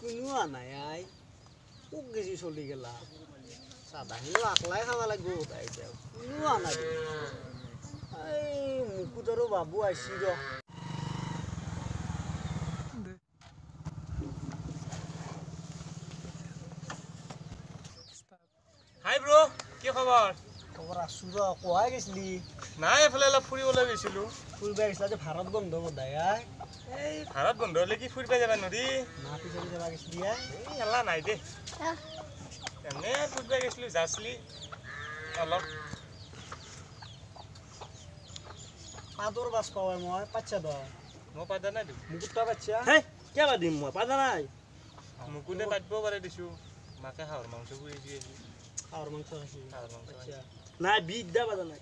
কোনোৱা নাই আই কোক গেছি চলি গেলা সাধানিও আকলাই খাবা লাগব তাই এতিয়া কোনোৱা নাই এই মুকুত আৰু বাবু আইছি ৰ হাই ব্ৰো কি খবৰ খবৰ আছো ৰ কোৱাই গেছলি নাই এফালে অলপ ফুৰিবলৈ গৈছিলো ফুৰিব গেছলা যে ভাৰত বন্ধ বদাই আই এই ভাৰত বন্ধ হলে কি ফুৰিব যাবা নৰি না পিছলি যাবা গেছলি আই এই এলা নাই দে এনে ফুৰিব গৈছিলো যাচলি অলপ পাদৰ বাস পাওয়াই মই পাচ্ছা দ মই পাদা নাই দিওঁ মুকুটটা পাচ্ছা হে কেবা দিম মই পাদা নাই মুকুটে পাতিব পাৰে দিছো মাকে হাঁহৰ মাংস পুৰিছি আজি হাঁহৰ মাংস আছে হাঁহৰ মাংস আচ্ছা নাই বিদ্যা পাদা নাই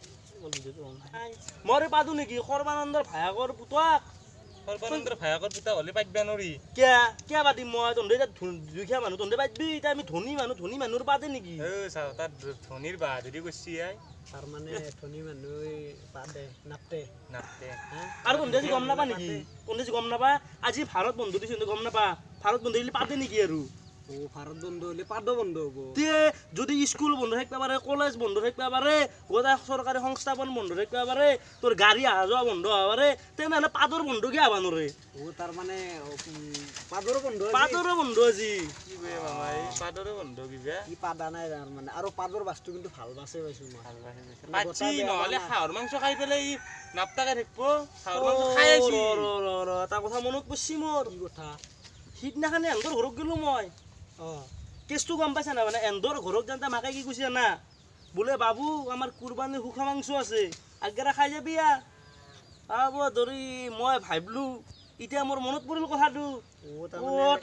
মৰে পাদু নাকি সৰ্বানন্দৰ ভায়াকৰ পুতাক সৰ্বানন্দৰ ভায়াকৰ পুতা হ'লে পাতিবা নৰি কে পাতিম মই তহঁতে দুখীয়া মানুহ তহঁতে পাতিবি এতিয়া আমি ধনী মানুহৰ পাতে নেকি চাওঁ তাত ধনীৰ বাহাদুৰি কৰিছি আই তাৰ মানে ধনী মানুহ পাদে নাপতে নাপতে আৰু তহঁতে গম নাপা নেকি তহঁতে গম নাপা আজি ভাৰত বন্ধ দিছে গম নাপা ভাৰত বন্ধ দিলে পাতে নেকি আৰু ও ভাৰত বন্ধ হলে পাদ বন্ধ হব তে যদি স্কুল বন্ধ থাকিব পাৰে কলেজ বন্ধ থাকিব পাৰে গোটেই চৰকাৰী সংস্থাপন বন্ধ থাকিব পাৰে তোৰ গাড়ী অহা যোৱা বন্ধ হ'ব পাৰে তেনেহ'লে পাদৰ বন্ধ কিয় হ'ব নোৱাৰে ও তাৰ মানে পাদৰ বন্ধ পাদৰো বন্ধ আজি কি বে মামা এই পাদৰে বন্ধ কিবা কি পাদা নাই তাৰ মানে আৰু পাদৰ বাস্তু কিন্তু ভাল বাছে পাইছো মই ভাল পাইছি নহ'লে হাঁহৰ মাংস খাই পেলাই ই নাপতাকে থাকিব হাঁহৰ মাংস খাই আছি এটা কথা মনত পৰিছি মোৰ কি কথা সিদিনাখনে এহঁতৰ ঘৰত গ'লো মই কেছটো গম পাইছা না মানে এহঁতৰ ঘৰত যাওঁতে মাকে কি কৈছে না বোলে বাবু আমাৰ কুৰবানীৰ সুখা মাংস আছে আগেৰা খাই যাবি আব ধৰি মই ভাবিলো এতিয়া মোৰ মনত পৰিল কথাটো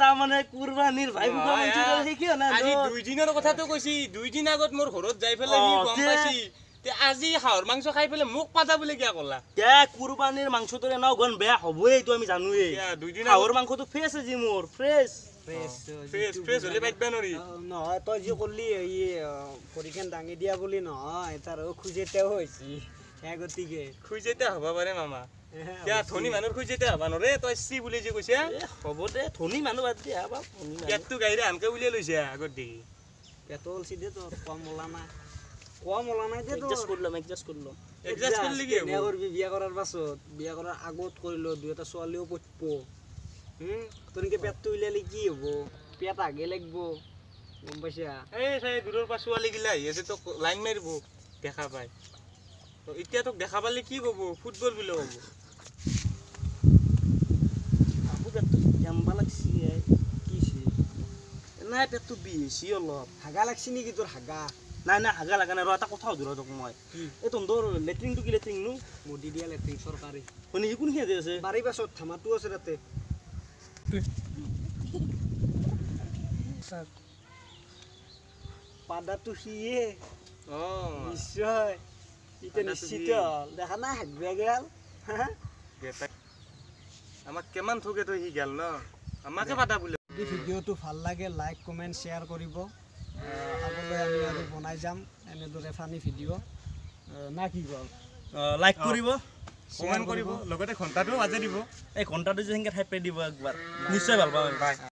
তাৰমানে কুৰবানীৰ ভাই সুখা মাংস শিকি না আজি 2 দিনৰ কথাটো কৈছি 2 দিন আগত মোৰ ঘৰত যাই পেলাই সি গম পাইছি তে আজি হাঁহৰ মাংস খাই পেলাই মোক পাতা বুলি কিয় ক'লা তে কুৰবানীৰ মাংসটো এনেও গন বেয়া হ'বই এইটো আমি জানোৱে হাঁহৰ মাংসটো ফ্ৰেছ আজি মোৰ ফ্ৰেছ ফ্ৰেছ হ'লে পাতিবা নৰি নহয় তই যি ক'লি এই পৰীক্ষা দাঙি দিয়া বুলি নহয় তাৰ খুজেতেও হৈছে গতিকে খুজেতে হ'ব পাৰে মামা এতিয়া ধনী মানুহৰ খুজেতে হ'ব নৰে তই চি বুলি যে কৈছে হ'ব দে ধনী মানুহ বাদ দিয়া পেটটো গাড়ীৰে আনকে উলিয়াই লৈছে আগত দেখি পেটল চিধে তোৰ কম ওলা নাই দে এডজাষ্ট কৰি ল'ম এডজাষ্ট কৰিলে কি হ'ব বিয়া কৰাৰ পাছত বিয়া কৰাৰ আগত কৰিলো দুই এটা ছোৱালীও পঠিব তোৰকে পেটটো উলিয়ালে কি হ'ব পেট আগে লাগিব গম পাইছা এই চাই দূৰৰ পৰা ছোৱালীগিলা আহি আছে তোক লাইন মাৰিব দেখা পাই এতিয়া তোক দেখা পালে কি ক'ব ফুটবল বুলি ক'ব আকৌ পেটটো জাম্বা লাগছি কিছে নাই পেটটো বিহেছি অলপ হাগা লাগছি নেকি তোৰ হাগা নাই হাগা লাগা নাই ৰ এটা কথা সুধো তোক মই এই তহঁতৰ লেট্ৰিনটো কি লেট্ৰিননো মোদী দিয়া লেট্ৰিন চৰকাৰী হয় নেকি কোনখিনিতে আছে বাৰী পাছত ধামাটো আছে তাতে পাদাটো সিয়ে নিশ্চয় এতিয়া নিশ্চিত দেখা নাই হাগবা গেল আমাক কিমান থকে তই সি গেল ন আমাকে পাতা বুলি ভিডিঅ'টো ভাল লাগে লাইক কমেণ্ট শ্বেয়াৰ কৰিব আগলৈ আমি আৰু বনাই যাম এনেদৰে ফানি ভিডিঅ' না কি কল লাইক কৰিব কমেণ্ট কৰিব লগতে ঘণ্টাটো বাজে দিব এই ঘণ্টাটো যে সেনেকৈ ঠাইত পাই দিব একবাৰ নিশ্চয় ভাল পাব